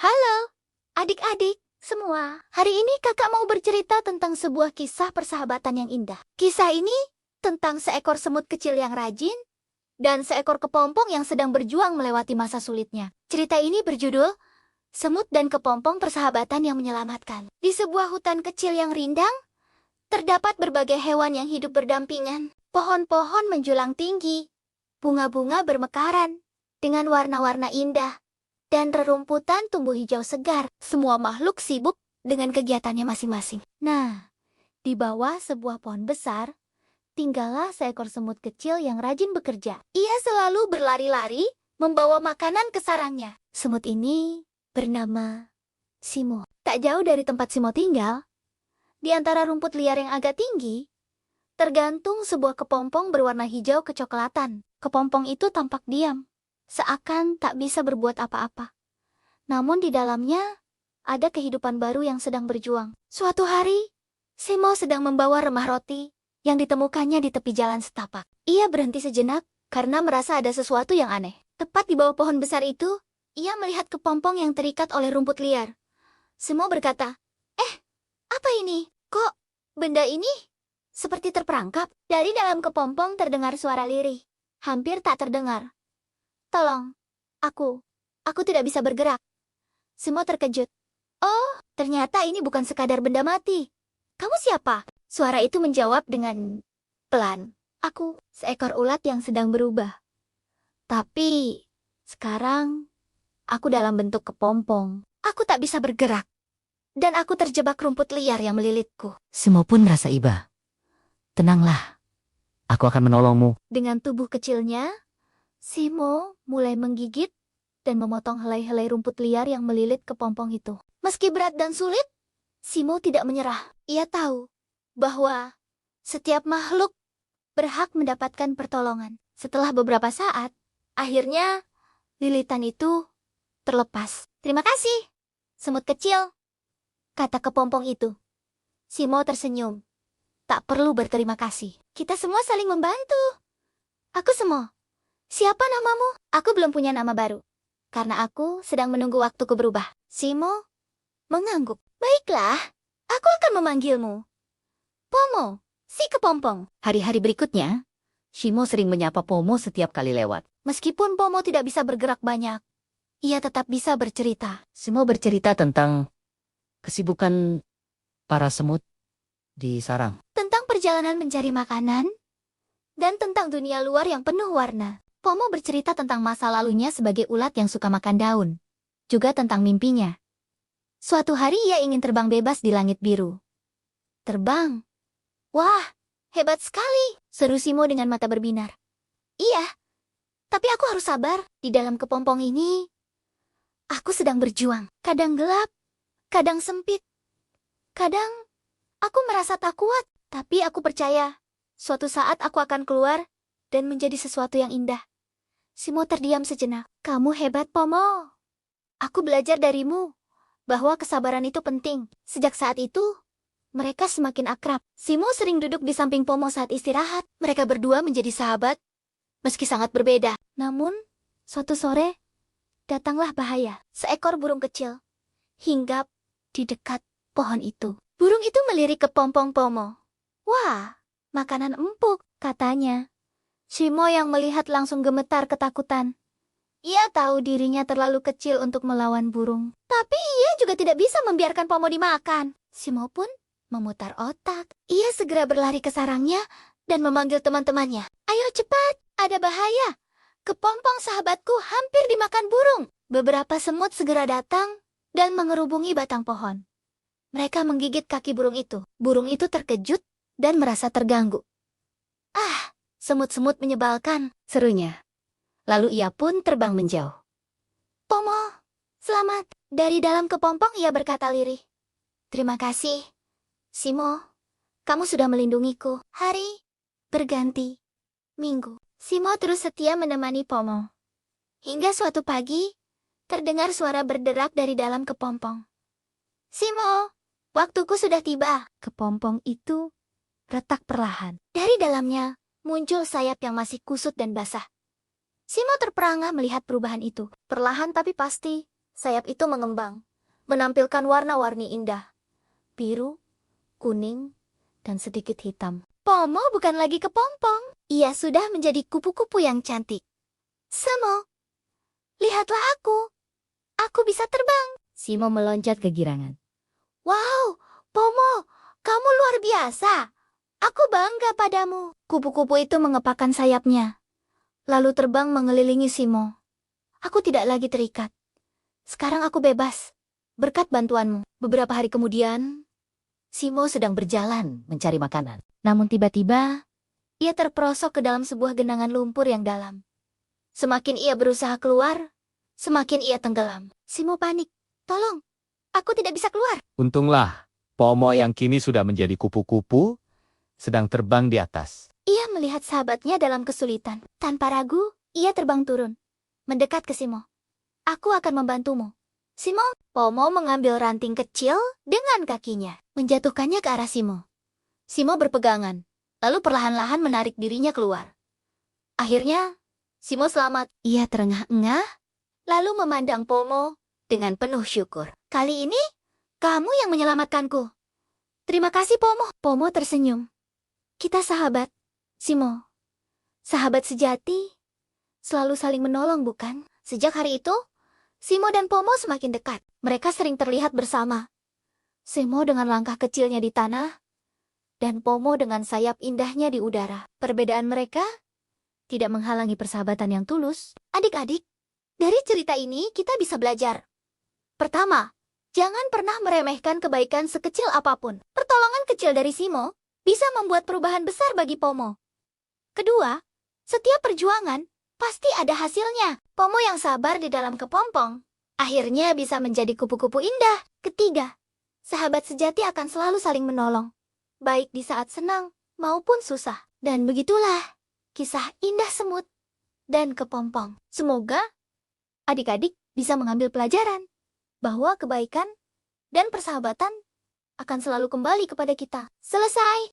Halo, adik-adik semua. Hari ini kakak mau bercerita tentang sebuah kisah persahabatan yang indah. Kisah ini tentang seekor semut kecil yang rajin dan seekor kepompong yang sedang berjuang melewati masa sulitnya. Cerita ini berjudul Semut dan Kepompong Persahabatan yang Menyelamatkan. Di sebuah hutan kecil yang rindang, terdapat berbagai hewan yang hidup berdampingan. Pohon-pohon menjulang tinggi, bunga-bunga bermekaran dengan warna-warna indah, dan rerumputan tumbuh hijau segar. Semua makhluk sibuk dengan kegiatannya masing-masing. Nah, di bawah sebuah pohon besar, tinggallah seekor semut kecil yang rajin bekerja. Ia selalu berlari-lari, membawa makanan ke sarangnya. Semut ini bernama Simo. Tak jauh dari tempat Simo tinggal, di antara rumput liar yang agak tinggi, tergantung sebuah kepompong berwarna hijau kecoklatan. Kepompong itu tampak diam, seakan tak bisa berbuat apa-apa. Namun di dalamnya ada kehidupan baru yang sedang berjuang. Suatu hari, Simo sedang membawa remah roti yang ditemukannya di tepi jalan setapak. Ia berhenti sejenak karena merasa ada sesuatu yang aneh. Tepat di bawah pohon besar itu, ia melihat kepompong yang terikat oleh rumput liar. Simo berkata, apa ini? Kok benda ini seperti terperangkap?" Dari dalam kepompong terdengar suara lirih. Hampir tak terdengar. "Tolong, aku tidak bisa bergerak." Simo terkejut. "Oh, ternyata ini bukan sekadar benda mati. Kamu siapa?" Suara itu menjawab dengan pelan. "Aku, seekor ulat yang sedang berubah. Tapi sekarang aku dalam bentuk kepompong. Aku tak bisa bergerak. Dan aku terjebak rumput liar yang melilitku." Simo pun merasa iba. "Tenanglah, aku akan menolongmu." Dengan tubuh kecilnya, Simo mulai menggigit dan memotong helai-helai rumput liar yang melilit kepompong itu. Meski berat dan sulit, Simo tidak menyerah. Ia tahu bahwa setiap makhluk berhak mendapatkan pertolongan. Setelah beberapa saat, akhirnya lilitan itu terlepas. "Terima kasih, semut kecil," kata kepompong itu. Simo tersenyum. "Tak perlu berterima kasih. Kita semua saling membantu. Aku Simo. Siapa namamu?" "Aku belum punya nama baru, karena aku sedang menunggu waktuku berubah." Simo mengangguk. "Baiklah, aku akan memanggilmu Pomo, si kepompong." Hari-hari berikutnya, Simo sering menyapa Pomo setiap kali lewat. Meskipun Pomo tidak bisa bergerak banyak, ia tetap bisa bercerita. Simo bercerita tentang kesibukan para semut di sarang. Tentang perjalanan mencari makanan, dan tentang dunia luar yang penuh warna. Pomo bercerita tentang masa lalunya sebagai ulat yang suka makan daun. Juga tentang mimpinya. Suatu hari ia ingin terbang bebas di langit biru. "Terbang? Wah, hebat sekali," seru Simo dengan mata berbinar. "Iya, tapi aku harus sabar. Di dalam kepompong ini, aku sedang berjuang. Kadang gelap, kadang sempit. Kadang aku merasa tak kuat, tapi aku percaya suatu saat aku akan keluar dan menjadi sesuatu yang indah." Simo terdiam sejenak. "Kamu hebat, Pomo. Aku belajar darimu bahwa kesabaran itu penting." Sejak saat itu, mereka semakin akrab. Simo sering duduk di samping Pomo saat istirahat. Mereka berdua menjadi sahabat, meski sangat berbeda. Namun, suatu sore, datanglah bahaya. Seekor burung kecil hinggap di dekat pohon itu. Burung itu melirik ke kepompong Pomo. "Wah, makanan empuk," katanya. Simo yang melihat langsung gemetar ketakutan. Ia tahu dirinya terlalu kecil untuk melawan burung. Tapi ia juga tidak bisa membiarkan Pomo dimakan. Simo pun memutar otak. Ia segera berlari ke sarangnya dan memanggil teman-temannya. "Ayo cepat, ada bahaya. Kepompong sahabatku hampir dimakan burung." Beberapa semut segera datang dan mengerubungi batang pohon. Mereka menggigit kaki burung itu. Burung itu terkejut dan merasa terganggu. "Ah, semut-semut menyebalkan," serunya. Lalu ia pun terbang menjauh. "Pomo, selamat." Dari dalam kepompong ia berkata lirih. "Terima kasih, Simo. Kamu sudah melindungiku." Hari berganti minggu. Simo terus setia menemani Pomo. Hingga suatu pagi, terdengar suara berderak dari dalam kepompong. "Simo, waktuku sudah tiba." Kepompong itu retak perlahan. Dari dalamnya muncul sayap yang masih kusut dan basah. Simo terperangah melihat perubahan itu. Perlahan tapi pasti, Sayap itu mengembang, menampilkan warna-warni indah. Biru, kuning, dan sedikit hitam. Pomo bukan lagi kepompong. Ia sudah menjadi kupu-kupu yang cantik. Simo, lihatlah aku. Aku bisa terbang. Simo meloncat kegirangan. Wow, Pomo, kamu luar biasa. Aku bangga padamu. Kupu-kupu itu mengepakkan sayapnya, lalu terbang mengelilingi Simo. Aku tidak lagi terikat. Sekarang aku bebas, berkat bantuanmu. Beberapa hari kemudian, Simo sedang berjalan mencari makanan. Namun tiba-tiba, ia terperosok ke dalam sebuah genangan lumpur yang dalam. Semakin ia berusaha keluar, semakin ia tenggelam. Simo panik. Tolong, aku tidak bisa keluar. Untunglah, Pomo yang kini sudah menjadi kupu-kupu, sedang terbang di atas. Ia melihat sahabatnya dalam kesulitan. Tanpa ragu, ia terbang turun, mendekat ke Simo. Aku akan membantumu. Simo, Pomo mengambil ranting kecil dengan kakinya, menjatuhkannya ke arah Simo. Simo berpegangan, lalu perlahan-lahan menarik dirinya keluar. Akhirnya, Simo selamat. Ia terengah-engah, lalu memandang Pomo dengan penuh syukur. Kali ini, kamu yang menyelamatkanku. Terima kasih, Pomo. Pomo tersenyum. Kita sahabat, Simo. Sahabat sejati, selalu saling menolong, bukan? Sejak hari itu, Simo dan Pomo semakin dekat. Mereka sering terlihat bersama. Simo dengan langkah kecilnya di tanah, dan Pomo dengan sayap indahnya di udara. Perbedaan mereka tidak menghalangi persahabatan yang tulus. Adik-adik, dari cerita ini kita bisa belajar. Pertama, jangan pernah meremehkan kebaikan sekecil apapun. Pertolongan kecil dari Simo bisa membuat perubahan besar bagi Pomo. Kedua, setiap perjuangan pasti ada hasilnya. Pomo yang sabar di dalam kepompong akhirnya bisa menjadi kupu-kupu indah. Ketiga, sahabat sejati akan selalu saling menolong, baik di saat senang maupun susah. Dan begitulah kisah indah semut dan kepompong. Semoga adik-adik bisa mengambil pelajaran bahwa kebaikan dan persahabatan akan selalu kembali kepada kita. Selesai.